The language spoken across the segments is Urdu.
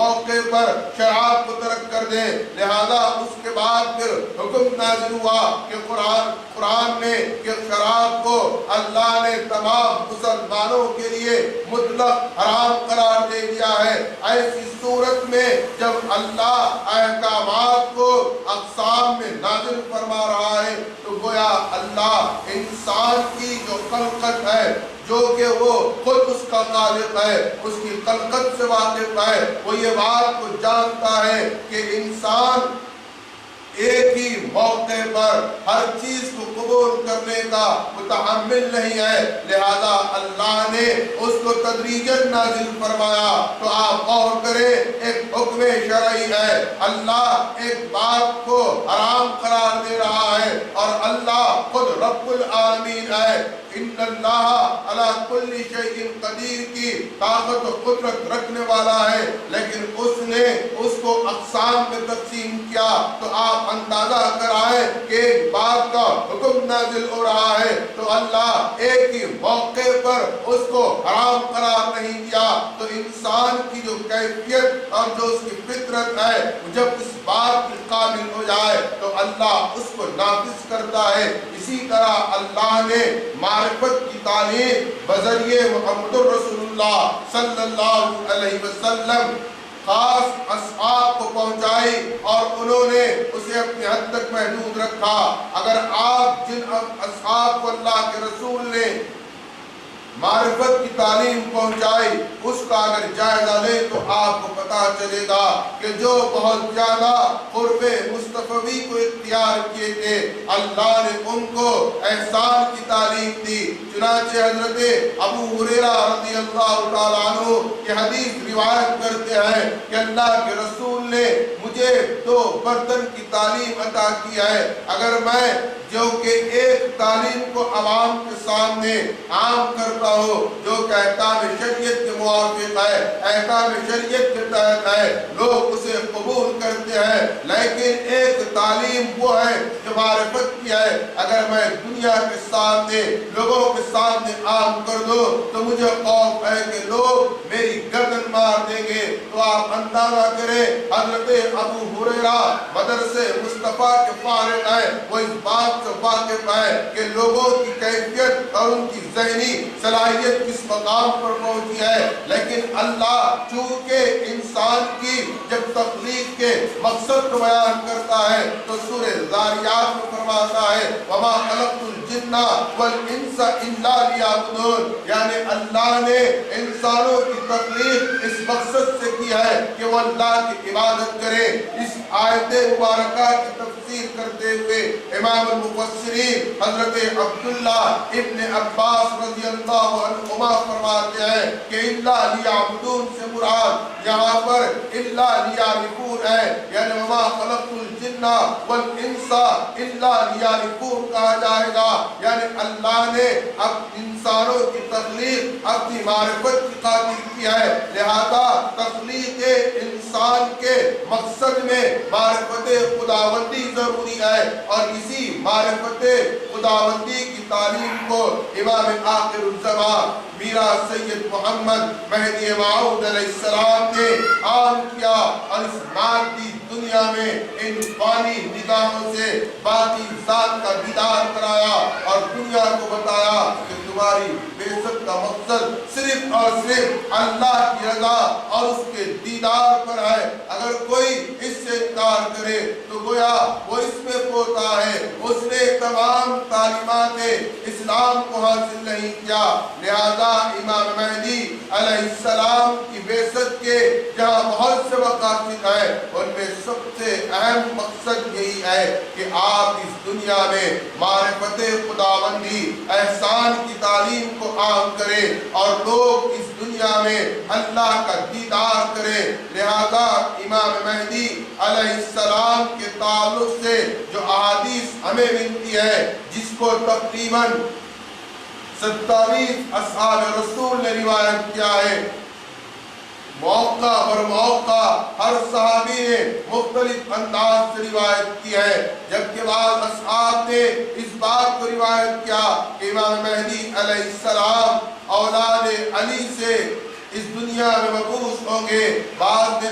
موقع پر شراب کو ترک کر دیں۔ لہذا اس کے بعد پھر حکم نازل ہوا کہ قرآن نے کہ شراب کو اللہ نے تمام مسلمانوں کے لیے مطلق حرام قرار دے دیا ہے۔ ایسی صورت میں جب اللہ احکامات کو اقسام میں نازل فرما رہا ہے تو گویا اللہ انسان کی جو خلقت ہے، جو کہ وہ خود اس کا خالق ہے، اس کی خلقت سے واقف ہے، وہ یہ بات کو جانتا ہے کہ انسان ایک ہی موقع پر ہر چیز کو قبول کرنے کا متحمل نہیں ہے۔ لہذا اللہ نے اس کو تدریجاً نازل فرمایا۔ تو آپ غور کریں، ایک حکم شرعی ہے، اللہ ایک بات کو حرام قرار دے رہا ہے اور اللہ خود رب العالمین ہے۔ ان اللہ علی کل شیء قدیر کی طاقت و قدرت رکھنے والا ہے، لیکن اس نے اس کو اقسام میں تقسیم کیا۔ تو آپ اندازہ کرائیں کہ ایک بات کا حکم نازل ہو رہا ہے تو اللہ ایک ہی موقع پر اس کو حرام قرار نہیں دیا۔ تو انسان کی جو کیفیت اور جو اس کی فطرت ہے، جب اس بات کی قابل ہو جائے تو اللہ اس کو نافذ کرتا ہے۔ اسی طرح اللہ نے معرفت کی تعلیم بذریعہ محمد رسول اللہ صلی اللہ علیہ وسلم خاص اصحاب کو پہنچائی اور انہوں نے اسے اپنی حد تک محدود رکھا۔ اگر آپ جن اصحاب کو اللہ کے رسول نے معرفت کی تعلیم پہنچائی اس کا اگر جائزہ لیں تو آپ کو پتہ چلے گا کہ جو بہت زیادہ قرب مصطفی کو اختیار کیے تھے، اللہ نے ان کو احسان کی تعلیم دی۔ چنانچہ حضرت ابو ہریرہ رضی اللہ تعالیٰ عنہ یہ حدیث روایت کرتے ہیں کہ اللہ کے رسول نے مجھے 2 برتن کی تعلیم عطا کی ہے۔ اگر میں جو کہ ایک تعلیم کو عوام کے سامنے عام کرتا ہوں جو کہ احکام شریعت کے موافق ہے، احکام شریعت کے تحت ہے، لوگ اسے قبول کرتے ہیں، لیکن ایک تعلیم وہ ہے جو معرفت کی ہے، اگر میں دنیا کے سامنے لوگوں کے سامنے عام کر دوں تو مجھے خوف ہے کہ لوگ میری گردن مار دیں گے۔ تو آپ اندازہ کریں حضرت ابو ہریرہ مدرسے مصطفیٰ کے فارغ ہیں، وہ اس بات سے واقف ہے کہ لوگوں کی کیفیت اور ان کی ذہنی صلاحیت کس مقام پر پہنچی ہے، لیکن اللہ چونکہ انسان کی جب تخلیق کے مقصد کو بیان کرتا ہے تو سورہ ذاریات میں فرماتا ہے وَمَا خَلَقْتُ الْجِنَّ وَالْإِنسَ إِلَّا لِيَعْبُدُونِ، یعنی اللہ نے انسانوں کی تخلیق اس مقصد سے کی ہے کہ وہ اللہ کی عبادت کرے۔ اس آیت مبارکہ کی تفسیر کرتے ہوئے امام المفسرین حضرت عبداللہ ابن عباس رضی اللہ عنہما فرماتے ہیں کہ اِلَّا لِيَعْبُدُونَ سے مراد یہاں پر اِلَّا لِيَعْرِفُونَ ہے، یعنی وَمَا خَلَقْتُ الْجِنَّ وَالْإِنسَ إِلَّا لِيَعْرِفُونَ کہا جائے گا، یعنی اللہ نے اب انسانوں کی تخلیق اپنی معرفت کی خاطر کی ہے، لہذا تخلیق انسان کے مقصد میں معرفت خداوندی ضروری ہے، اور اسی معرفت خداوندی کی تعلیم کو امام آخر الزمان میرا سید محمد مہدی موعود علیہ السلام نے عام کیا اور اس مادی دنیا میں ان فانی نگاہوں سے باقی ذات کا دیدار کرایا اور دنیا کو بتایا کہ تمہاری بعثت کا مقصد صرف اور صرف اللہ کی رضا اور اس کے دیدار پر ہے۔ اگر کوئی اس سے انکار کرے تو گویا وہ اس میں پوتا ہے، اس نے تمام تعلیمات اسلام کو حاصل نہیں کیا۔ لہذا امام مہدی علیہ السلام کی بعثت کے جہاں بہت سے مقاصد ہیں، ان میں سب سے اہم مقصد یہی ہے کہ آپ اس دنیا میں معرفت خداوندی احسان کی تعلیم کو عام کریں اور لوگ اس دنیا میں اللہ کا دیدار کریں۔ لہذا امام مہدی علیہ السلام کے تعلق سے جو احادیث ہمیں ملتی ہے، جس کو تقریباً 27 اصحاب رسول نے روایت کیا ہے، موقع پر موقع ہر صحابی نے مختلف انداز سے روایت کی ہے، جبکہ بعض اصحاب نے اس بات کو روایت کیا کہ امام مہدی علیہ السلام اولاد علی سے اس دنیا میں مبعوث ہوں گے۔ بعض نے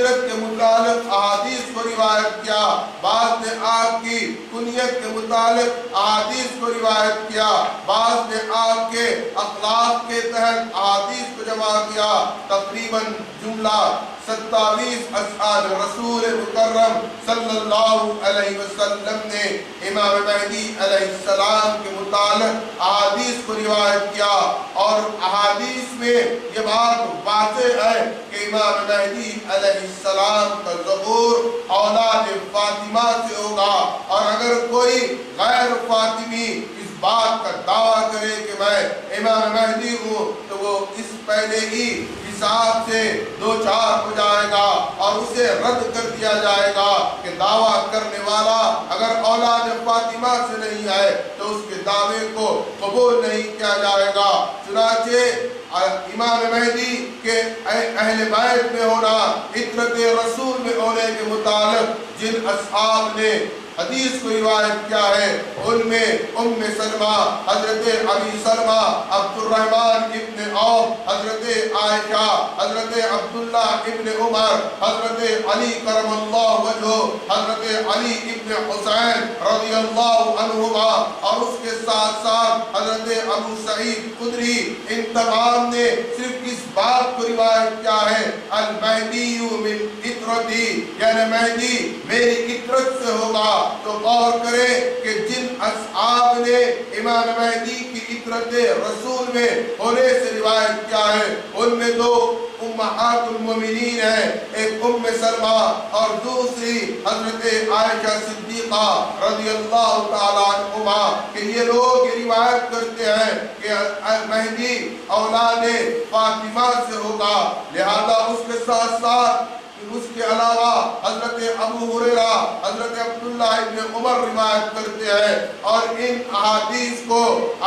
سیرت کے متعلق احادیث کو روایت کیا، بعض نے آپ کی کنیت کے متعلق احادیث کو روایت کیا، بعض نے آپ کے اخلاق کے تحت احادیث کو جمع کیا۔ تقریباً جملہ 27 اصحاب رسول مکرم صلی اللہ علیہ وسلم نے امام مہدی علیہ السلام کے متعلق احادیث کو روایت کیا، اور احادیث میں یہ بات واضح ہے کہ امام مہدی علیہ السلام کا ظہور اولاد فاطمہ سے ہوگا، اور اگر کوئی غیر فاطمی اس بات کا دعویٰ کرے کہ میں امام مہدی ہوں تو وہ اس پہلے ہی حساب سے دو چار ہو جائے گا اور اسے رد کر دیا جائے گا کہ دعویٰ کرنے والا اگر اولاد فاطمہ سے نہیں ہے تو اس کے دعوے کو قبول نہیں کیا جائے گا۔ چنانچہ امام مہدی کے اہل بیت میں ہونا، عترت رسول میں ہونے کے متعلق جن اصحاب نے حدیث کو روایت کیا ہے ان میں ام سلمہ، حضرت ابی سلمہ، عبد الرحمن ابن عوف، حضرت عائشہ، حضرت عبداللہ ابن عمر، حضرت علی کرم اللہ وجہہ، حضرت علی ابن حسین رضی اللہ عنہما، اور اس کے ساتھ ساتھ حضرت ابو سعید خدری، ان تمام نے صرف اس بات کو روایت کیا ہے المہدی من عطرتی، یعنی مہدی میری عطرت سے ہوگا۔ تو غور کریں کہ جن اصحاب نے امام مہدی کی عطرت رسول میں ہونے سے روایت کیا ہے ان میں دو امہات المومنین ہیں، ایک ام سلمہ اور دوسری حضرت عائشہ صدیقہ رضی اللہ تعالیٰ عنہما، کہ یہ لوگ یہ روایت کرتے ہیں کہ مہدی اولاد فاطمہ سے ہوگا، لہذا اس کے ساتھ ساتھ اس کے علاوہ حضرت ابو ہریرہ، حضرت عبداللہ ابن عمر روایت کرتے ہیں، اور ان احادیث کو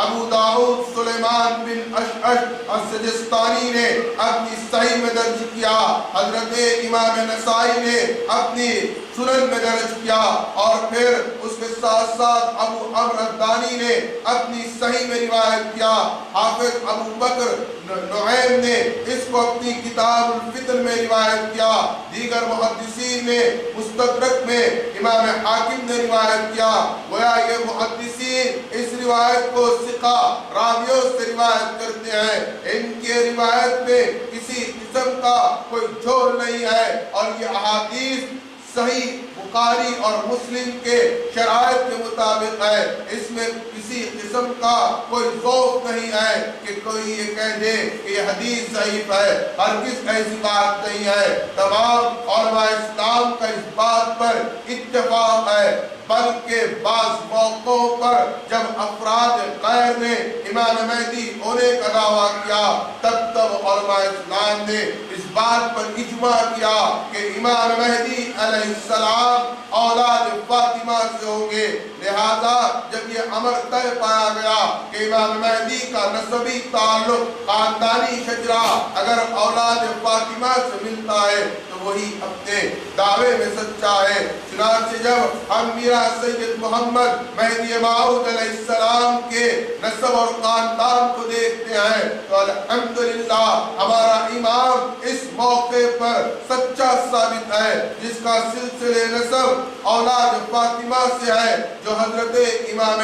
ابو داؤد سلیمان بن اشعث السجستانی نے اپنی صحیح میں درج کیا، حضرت امام نسائی نے اپنی سنن میں درج کیا، اور پھر اس کے ساتھ ساتھ ابو عمرو الدانی نے اپنی صحیح میں روایت کیا، حافظ ابو بکر نعیم نے اس کو اپنی کتاب الفتن میں روایت کیا، دیگر محدثین نے مستدرک میں امام حاکم نے روایت کیا۔ گویا یہ محدثین اس روایت کو ثقہ راویوں سے روایت کرتے ہیں، ان کے روایت میں کسی قسم کا کوئی جھول نہیں ہے، اور یہ احادیث صحیح بخاری اور مسلم کے شرائط کے مطابق ہے، اس میں کسی قسم کا کوئی ذوق نہیں ہے کہ کوئی یہ کہہ دے کہ یہ حدیث ضعیف ہے، ہرگز ایسی بات نہیں ہے۔ تمام علماء اسلام کا اس بات پر اتفاق ہے، بلکہ بعض موقعوں پر جب افراد غیر نے امام مہدی ہونے کا دعویٰ کیا تب علماء اسلام نے اس بات پر اجماع کیا کہ امام مہدی علیہ السلام اولاد فاطمہ سے ہوں گے، لہذا جب یہ امر طے پایا گیا کہ امام مہدی کا نسبی تعلق خاندانی شجرہ اگر اولاد فاطمہ سے ملتا ہے تو وہی اپنے دعوے میں سچا ہے۔ چنانچہ جب ہم میرا سید محمد مہدی موعود علیہ السلام کے نسب اور خاندان کو دیکھتے ہیں تو الحمدللہ ہمارا امام اس موقع پر سچا ثابت ہے، جس کا سلسلے نسب اولاد فاطمہ سے ہے جو حضرت امام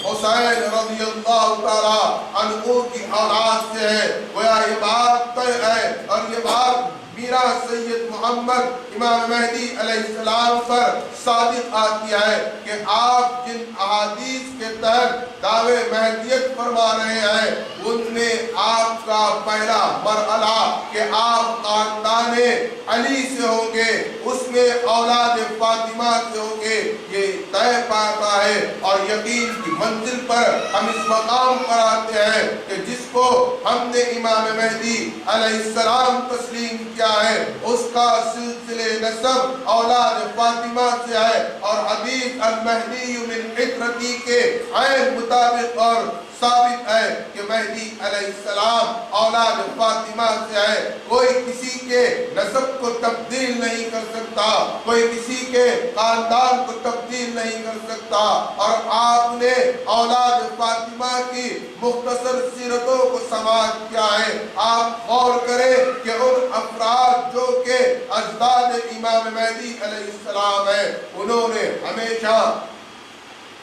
حسین رضی اللہ تعالیٰ عنہ کی اولاد سے ہے۔ گویا یہ بات طے ہے، اور یہ بات میرا سید محمد امام مہدی علیہ السلام پر صادق آتی ہے کہ آپ جن احادیث کے تحت دعوے مہدیت فرما رہے ہیں ان میں آپ کا پہلا مرحلہ کہ آپ خاندان علی سے ہوں گے، اس میں اولاد فاطمہ سے ہوں گے، یہ طے پاتا ہے، اور یقین کی منزل پر ہم اس مقام پر آتے ہیں کہ جس کو ہم نے امام مہدی علیہ السلام تسلیم کیا ہے اس کا سلسلے نسب اولاد فاطمہ سے ہے، اور حدیث المہدی من عطرتی کے عین مطابق اور ثابت ہے کہ مہدی علیہ السلام اولاد فاطمہ سے ہے۔ کوئی کسی کے نسب کو تبدیل نہیں کر سکتا، کوئی کسی کے خاندان کو تبدیل نہیں کر سکتا، اور آپ نے اولاد فاطمہ کی مختصر سیرتوں کو سماعت کیا ہے۔ آپ غور کریں کہ ان افراد جو کہ اجداد امام مہدی علیہ السلام ہیں. انہوں نے ہمیشہ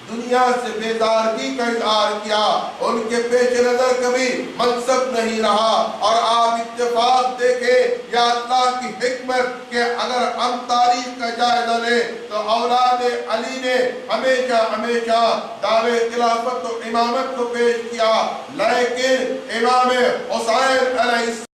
دنیا سے بیزارگی کا اظہار کیا. ان کے پیش نظر کبھی منصب نہیں رہا. اور آپ اتفاق دیکھیں یا اللہ کی حکمت کہ اگر ہم تاریخ کا جائزہ لیں تو اولاد علی نے ہمیشہ دعوے خلافت و امامت کو پیش کیا، لیکن امام حسین علیہ